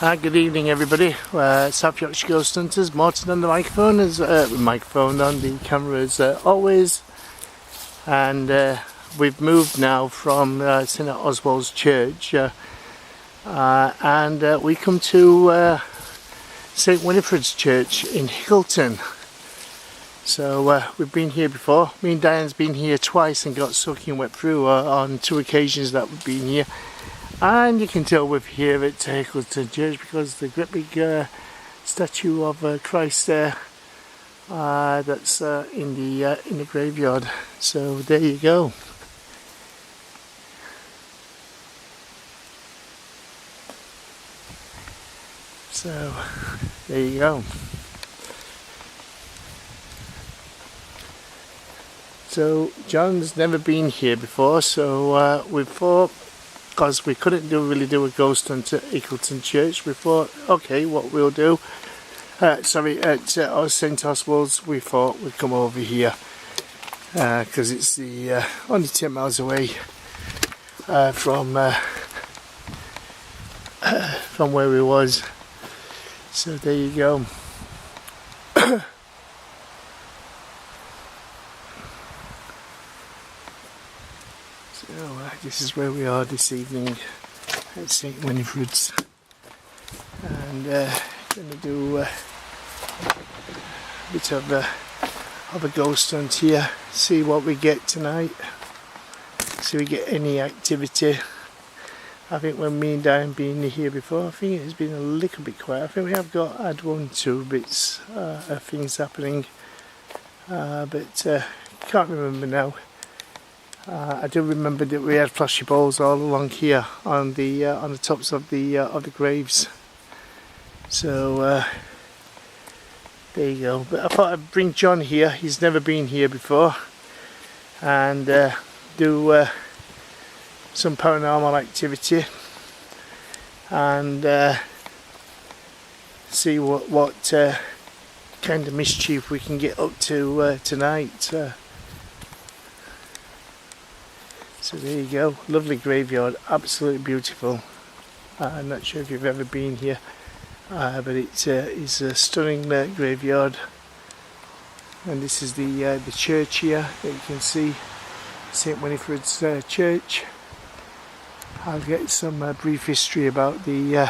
Good evening, everybody. South Yorkshire Ghost Hunters. Martin on the microphone, microphone on the camera as always. And we've moved now from St Oswald's Church, and we come to St Wilfrid's Church in Hickleton. So we've been here before. Me and Diane's been here twice and got soaking wet through on 2 occasions that we've been here. And you can tell we're here at Hickleton Church because the great big statue of Christ there that's in the graveyard. So there you go. So there you go. So John's never been here before, so we thought, because we couldn't really do a ghost hunt at Hickleton Church, we thought, okay, what we'll do, at St Oswald's, we thought we'd come over here, because it's the only 10 miles away from where we was. So there you go. So this is where we are this evening at St Wilfrid's, and going to do a bit of a ghost hunt here, see what we get tonight, see if we get any activity. I think when me and Diane been here before, I think it's been a little bit quiet. I think we have had 1-2 bits of things happening, but can't remember now. I do remember that we had flashy balls all along here on the tops of the graves. So there you go. But I thought I'd bring John here. He's never been here before, and do some paranormal activity and see what kind of mischief we can get up to tonight. So there you go, lovely graveyard, absolutely beautiful. I'm not sure if you've ever been here, but it's a stunning graveyard. And this is the church here that you can see, St Wilfrid's Church. I'll get some brief history about the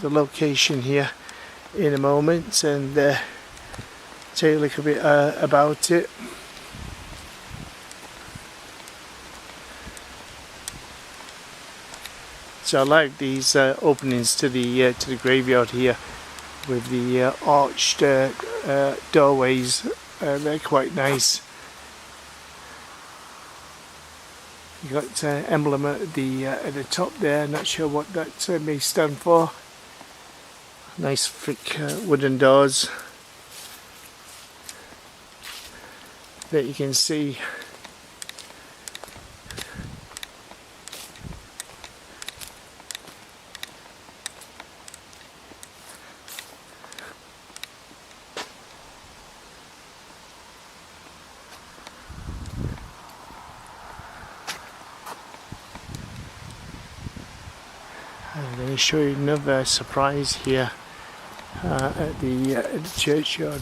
location here in a moment, and tell you a little bit about it. So I like these openings to the graveyard here with the arched doorways. They're quite nice. You got emblem at the top there. Not sure what that may stand for. Nice thick wooden doors that you can see. I'm going to show you another surprise here at the churchyard.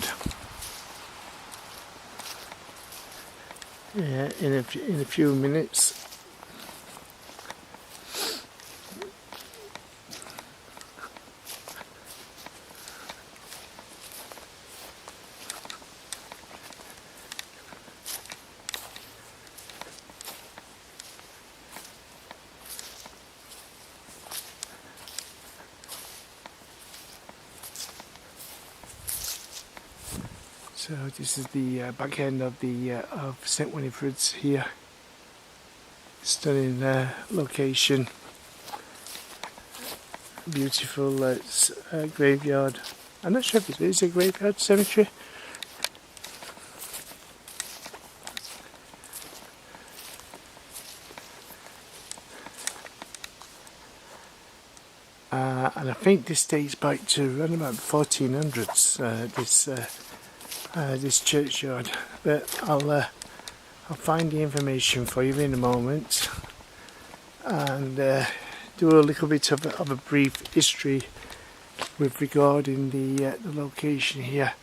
In a few minutes. So this is the back end of St Wilfrid's here. Stunning location. Beautiful graveyard. I'm not sure if it is a graveyard cemetery. And I think this dates back to around about the 1400s. This churchyard, but I'll find the information for you in a moment and do a little bit of a brief history with regarding the location here,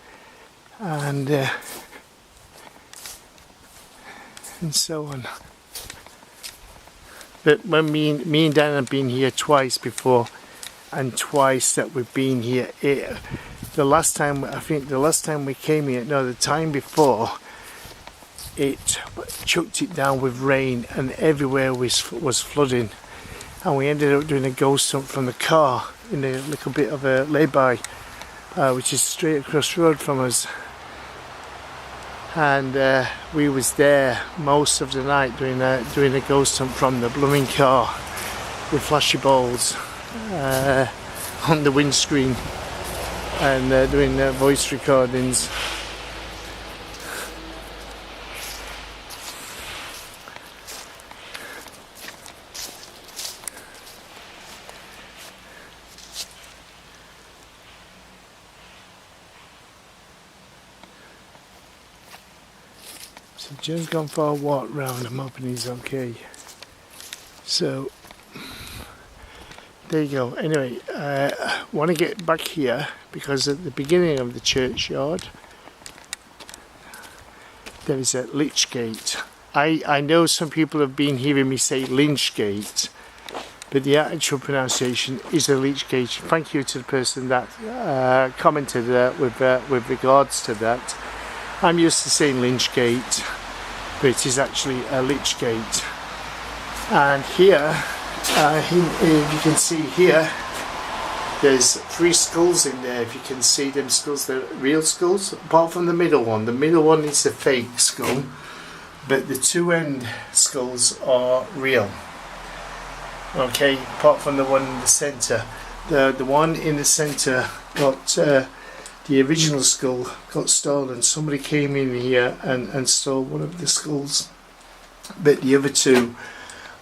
and so on. But when me and Dan have been here twice before, and twice that we've been here, the last time we came here, no, the time before, it chucked it down with rain and everywhere was flooding, and we ended up doing a ghost hunt from the car in a little bit of a lay-by, which is straight across the road from us. And we was there most of the night doing a ghost hunt from the blooming car with flashy balls on the windscreen, and doing voice recordings. So Joe's gone for a walk round. I'm hoping he's okay. So there you go. Anyway, I want to get back here because at the beginning of the churchyard there is a lich gate. I know some people have been hearing me say Lynch Gate, but the actual pronunciation is a lich gate. Thank you to the person that commented with regards to that. I'm used to saying Lynch Gate, but it is actually a lich gate. And here, if you can see here, there's 3 skulls in there. If you can see them skulls, they're real skulls, apart from the middle one. The middle one is a fake skull, but the 2 end skulls are real. Okay, apart from the one in the centre. The one in the centre got, the original skull got stolen. Somebody came in here and stole one of the skulls, but the other 2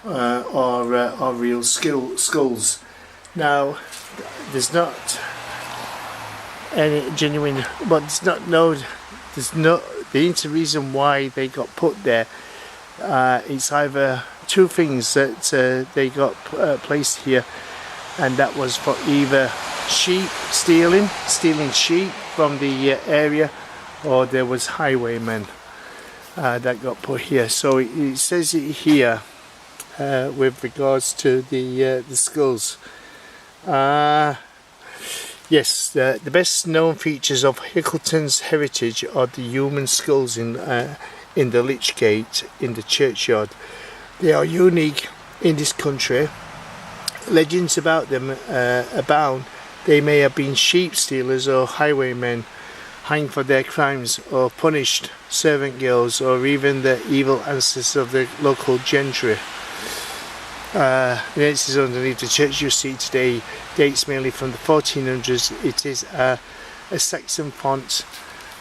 are real skulls. Now, there's not any genuine, but there's no the reason why they got put there. It's either 2 things that they got placed here, and that was for either sheep stealing sheep from the area, or there was highwaymen that got put here. So it says it here with regards to the skulls. Yes, the best known features of Hickleton's heritage are the human skulls in the Lich Gate in the churchyard. They are unique in this country. Legends about them abound. They may have been sheep stealers or highwaymen hanged for their crimes, or punished servant girls, or even the evil ancestors of the local gentry. The notices underneath the church you see today dates mainly from the 1400s. It is a Saxon font,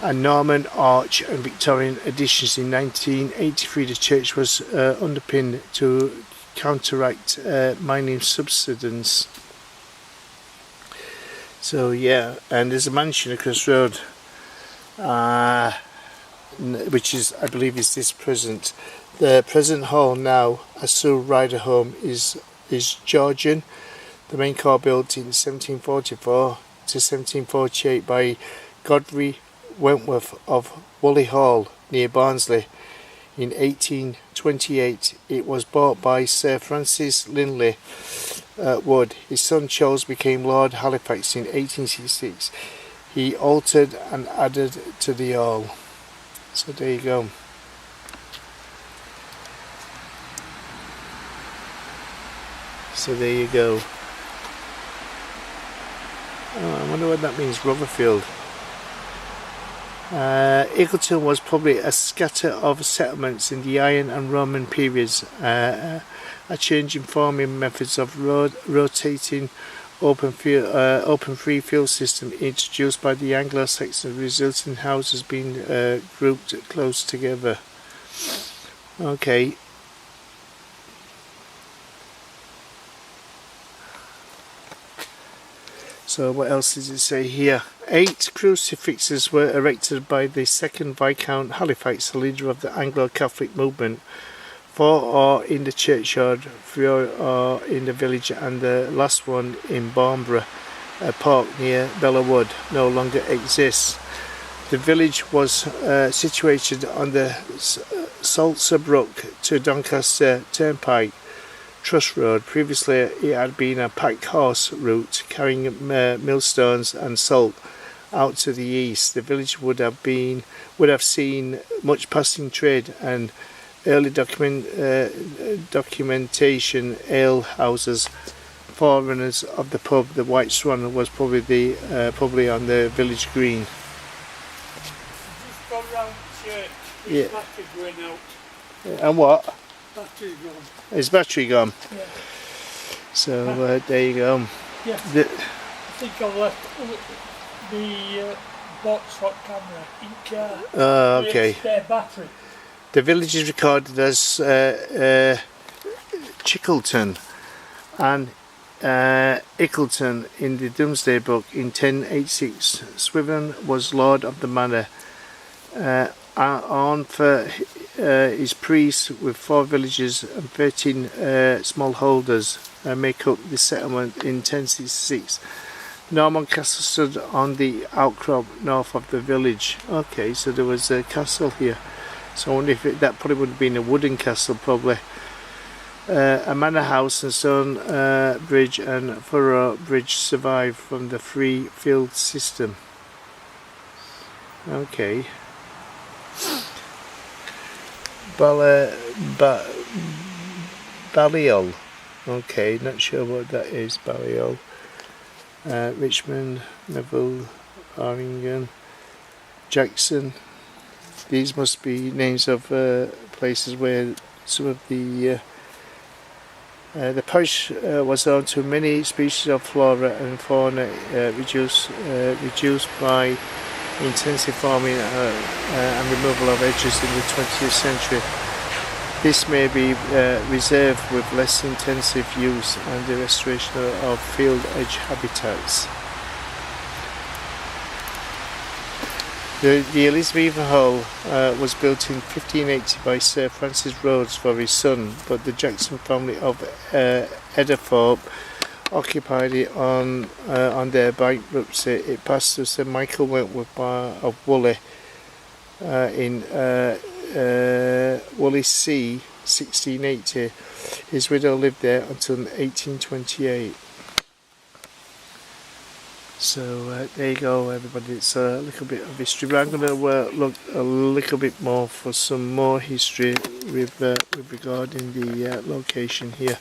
a Norman arch and Victorian additions. In 1983 the church was underpinned to counteract mining subsidence. So yeah, and there's a mansion across the road, which is, I believe, is this present. The present hall now, a Sue Rider home, is Georgian. The main car built in 1744 to 1748 by Godfrey Wentworth of Whalley Hall near Barnsley. In 1828 it was bought by Sir Francis Linley Wood. His son Charles became Lord Halifax in 1866. He altered and added to the hall. So there you go. So there you go. Oh, I wonder what that means, Rotherfield. Hickleton was probably a scatter of settlements in the Iron and Roman periods. A change in farming methods of rotating open free field system introduced by the Anglo-Saxons resulted in houses being grouped close together. Okay. So what else does it say here? 8 crucifixes were erected by the second Viscount Halifax, the leader of the Anglo-Catholic movement. 4 are in the churchyard, 3 are in the village, and the last one in Barnborough, a park near Bellawood, no longer exists. The village was situated on the Salsa Brook to Doncaster Turnpike Truss Road. Previously it had been a pack horse route carrying millstones and salt out to the east. The village would have seen much passing trade and early documentation. Ale houses, forerunners of the pub, the White Swan, was probably on the village green. Just gone round the church. Yeah. Battery going out. And what? Battery gone. Is battery gone? Yeah. So there you go. Yeah. I think I left the box hot camera in car. Oh, okay. Spare battery. The village is recorded as Hickleton and Hickleton in the Domesday Book in 1086. Swithin was lord of the manor. On for his priests with 4 villages and 13 smallholders make up the settlement in 1066. Norman Castle stood on the outcrop north of the village. Okay, so there was a castle here. So I wonder if that probably would have been a wooden castle, probably. A manor house and stone bridge and furrow bridge survived from the free field system. Okay. Balliol. Okay, not sure what that is. Balliol. Richmond, Neville, Arlington, Jackson. These must be names of places where some of the parish was home to many species of flora and fauna reduced by intensive farming and removal of edges in the 20th century. This may be reserved with less intensive use and the restoration of field edge habitats. The Elizabethan Hall was built in 1580 by Sir Francis Rhodes for his son, but the Jackson family of Edderthorpe occupied it on their bankruptcy. It passed to Sir Michael Wentworth of Woolley in Woolley C, 1680. His widow lived there until 1828. So there you go, everybody. It's a little bit of history, but I'm going to look a little bit more for some more history with regarding the location here.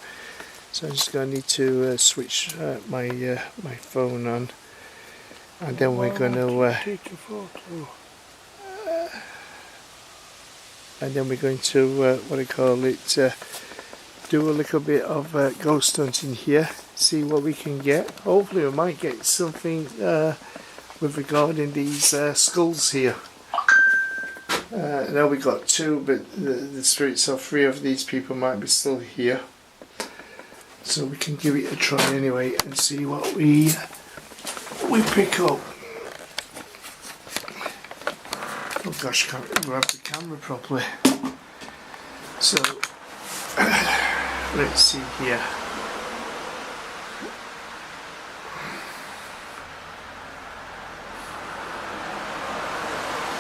So I'm just going to need to switch my phone on, and then we're going to do a little bit of ghost hunting here. See what we can get. Hopefully we might get something with regarding these skulls here. Now we got 2, but the spirits of 3 of these people might be still here. So we can give it a try anyway and see what we pick up. Oh gosh, can't grab the camera properly. So let's see here.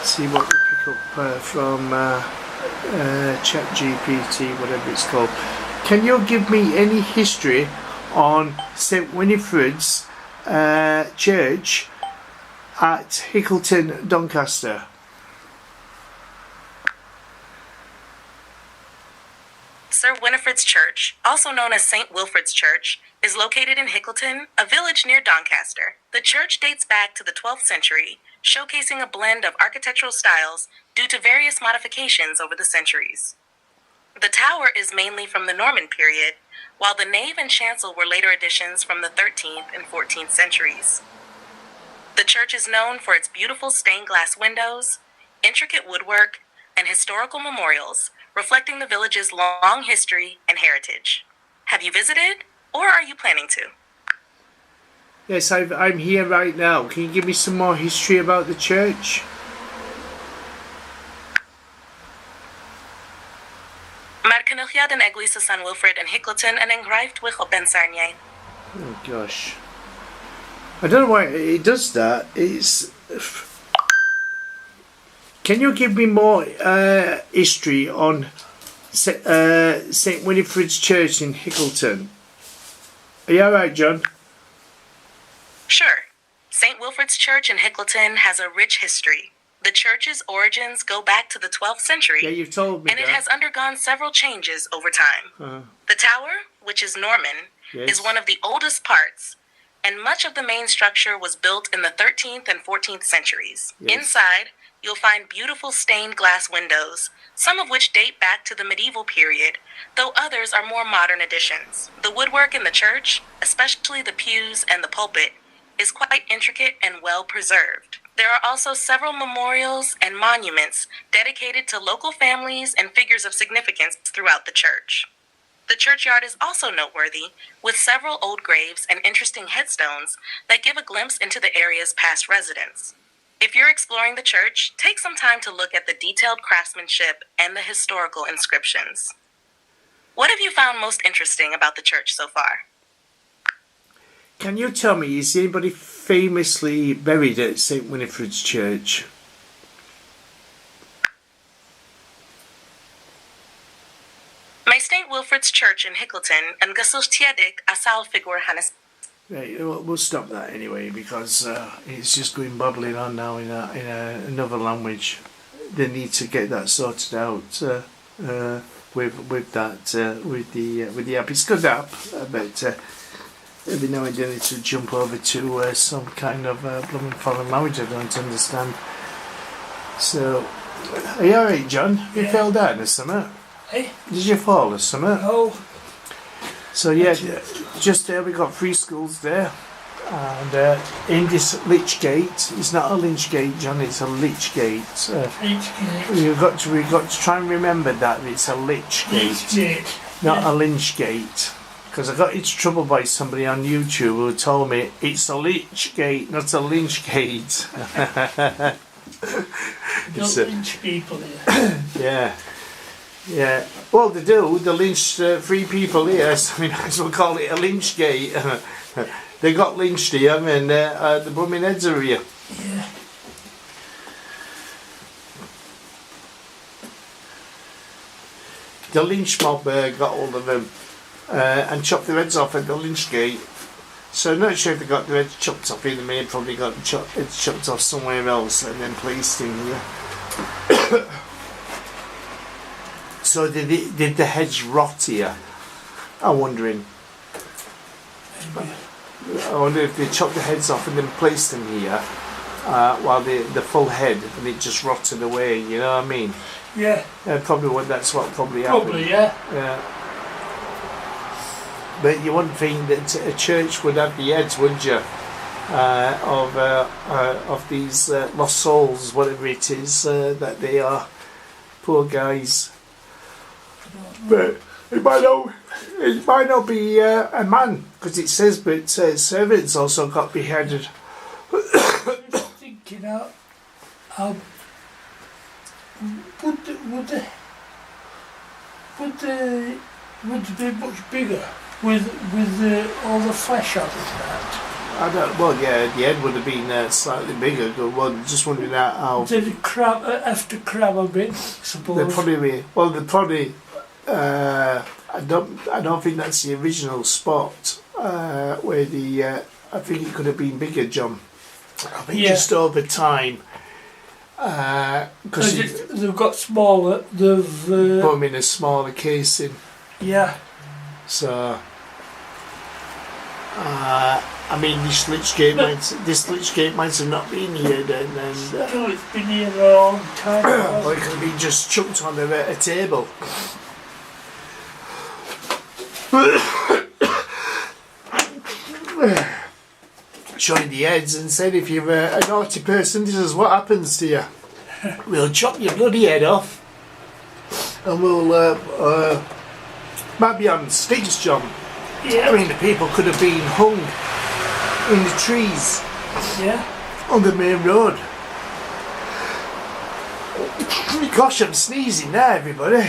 See what we pick up from ChatGPT, whatever it's called. Can you give me any history on St Winifred's church at Hickleton, Doncaster? Sir Winifred's Church, also known as St. Wilfrid's Church, is located in Hickleton, a village near Doncaster. The church dates back to the 12th century, showcasing a blend of architectural styles due to various modifications over the centuries. The tower is mainly from the Norman period, while the nave and chancel were later additions from the 13th and 14th centuries. The church is known for its beautiful stained glass windows, intricate woodwork, and historical memorials, reflecting the village's long history and heritage. Have you visited, or are you planning to? Yes, I'm here right now. Can you give me some more history about the church? Mae'r cynhyrchiad Via den Eglise San Wilfrid and Hickleton and engrijft with op en Sarnier. Oh gosh. I don't know why it does that. It's... Can you give me more history on St Winifred's Church in Hickleton? Are you alright, John? Sure. St. Wilfrid's Church in Hickleton has a rich history. The church's origins go back to the 12th century, Yeah, you've told me and it that. has undergone several changes over time. The tower, which is Norman, Yes. is one of the oldest parts, and much of the main structure was built in the 13th and 14th centuries. Yes. Inside, you'll find beautiful stained glass windows, some of which date back to the medieval period, though others are more modern additions. The woodwork in the church, especially the pews and the pulpit, is quite intricate and well preserved. There are also several memorials and monuments dedicated to local families and figures of significance throughout the church. The churchyard is also noteworthy, with several old graves and interesting headstones that give a glimpse into the area's past residents. If you're exploring the church, take some time to look at the detailed craftsmanship and the historical inscriptions. What have you found most interesting about the church so far? Can you tell me, is anybody famously buried at St Winifred's Church? May St. Wilfrid's Church in Hickleton and geslachtig asal figure Hannes. Right, we'll stop that anyway because it's just going bubbling on now in another language. They need to get that sorted out with the app. It's a good app, but every now and then it will jump over to some kind of blooming foreign language I don't understand. So, are you alright, John? You Yeah. fell down or something? Hey? Did you fall or something? Oh, So yeah, just there we got 3 schools there, and in this lich gate, it's not a lynch gate, John. It's a lich gate. We've got to try and remember that it's a lich gate, not a lynch gate. Because I got into trouble by somebody on YouTube who told me it's a lich gate, not a lynch gate. don't lynch people here. Yeah. Well, they do. They lynched 3 people here, so we might as well call it a lynch gate. They got lynched here, and the blooming heads are here. Yeah. The lynch mob got hold of them and chopped their heads off at the lynch gate. So I'm not sure if they got their heads chopped off here. They may have probably got heads chopped off somewhere else and then placed in here. So did the heads rot here? I'm wondering. I wonder if they chopped the heads off and then placed them here while the full head and it just rotted away. You know what I mean? Yeah. Probably that's what probably happened. Probably, yeah. Yeah. But you wouldn't think that a church would have the heads, would you? Of these lost souls, whatever it is that they are. Poor guys. But it might not be a man, because it says, but servants also got beheaded. I'm just thinking how would they be much bigger with all the flesh out of that? I don't. Well, yeah, the head would have been slightly bigger. But just wondering how. Did it have to crab a bit? Suppose. They'd probably be. Well, they'd probably. I don't think that's the original spot where the. I think it could have been bigger, John. I think just over time. Because they've got smaller. They've put them in a smaller casing. Yeah. So. I mean, this lich gate might have not been here then. No, it's been here a long time. Or it could have been just chucked on a table. Showing the heads and said, if you're a naughty person, this is what happens to you. We'll chop your bloody head off, and we'll might be on sticks, John. Yeah. I mean, the people could have been hung in the trees. Yeah. On the main road. Gosh, I'm sneezing now, everybody.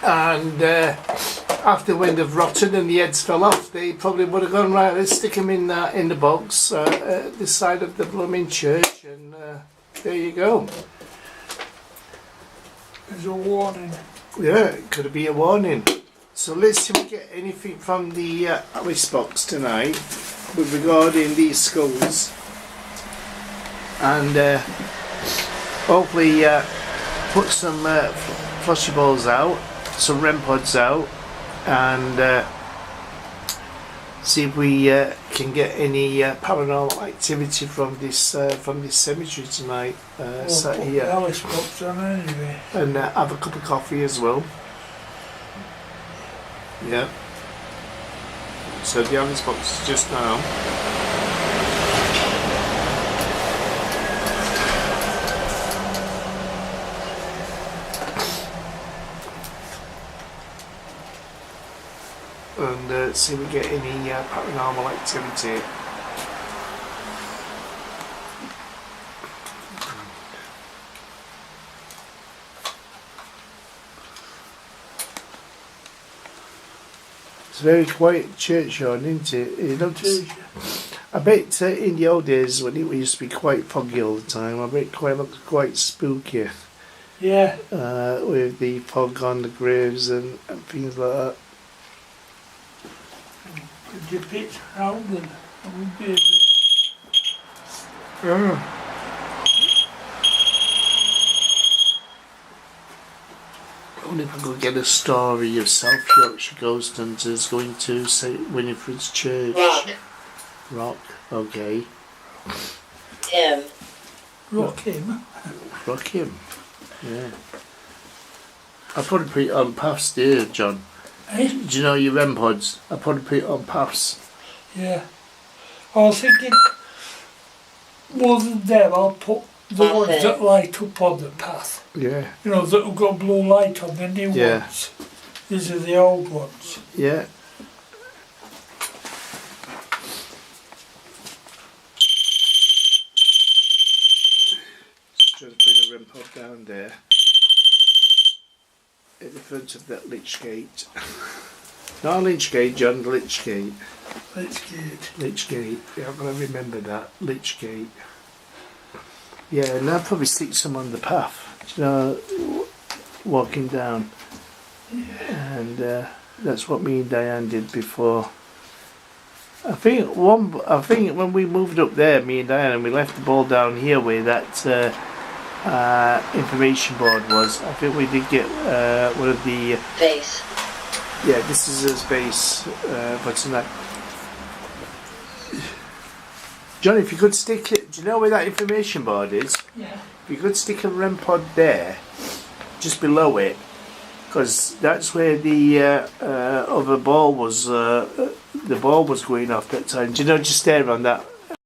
and after when they've rotted and the heads fell off, they probably would have gone, right, let's stick them in the box at this side of the blooming church, and there you go. There's a warning. Yeah, it could be a warning. So let's see if we get anything from the Alice box tonight with regarding these skulls, and hopefully put some floshy balls out, some REM pods out, and see if we can get any paranormal activity from this cemetery tonight. Sat Put here, the Alice box on anyway. and have a cup of coffee as well. Yeah. So the Alice box is just now. And see if we get any paranormal activity. It's a very quiet churchyard, isn't it? It looks, I bet in the old days when it used to be quite foggy all the time, I bet it looks quite spooky. Yeah. With the fog on the graves and things like that. Could you pitch round them? I would be a bit. I wonder if I could get a story of South Yorkshire ghost hunters going to St Winifred's Church. Rock. Okay. Tim. Rock him. Rock him. Yeah. I probably put it on paths there, John. Eh? Do you know your REM pods? I probably put it on paths. Yeah. I was thinking, more than them, I'll put the ones that light up on the path. Yeah. You know, that have got blue light on, the new Yeah. ones. These are the old ones. Yeah. Just trying to bring a REM pod down there. At the front of that lich gate. Not a lich gate, John, lich gate. Let's get. Lich gate. Yeah, I'm going to remember that. Lich gate. Yeah, and I'll probably stick some on the path. You know, walking down. And that's what me and Diane did before. I think when we moved up there, me and Diane, and we left the ball down here where that information board was. I think we did get one of the Base. yeah, this is a space for tonight. John, if you could stick it, do you know where that information board is? Yeah. If you could stick a REM pod there, just below it, because that's where the other ball was. The ball was going off that time. Do you know, just there on that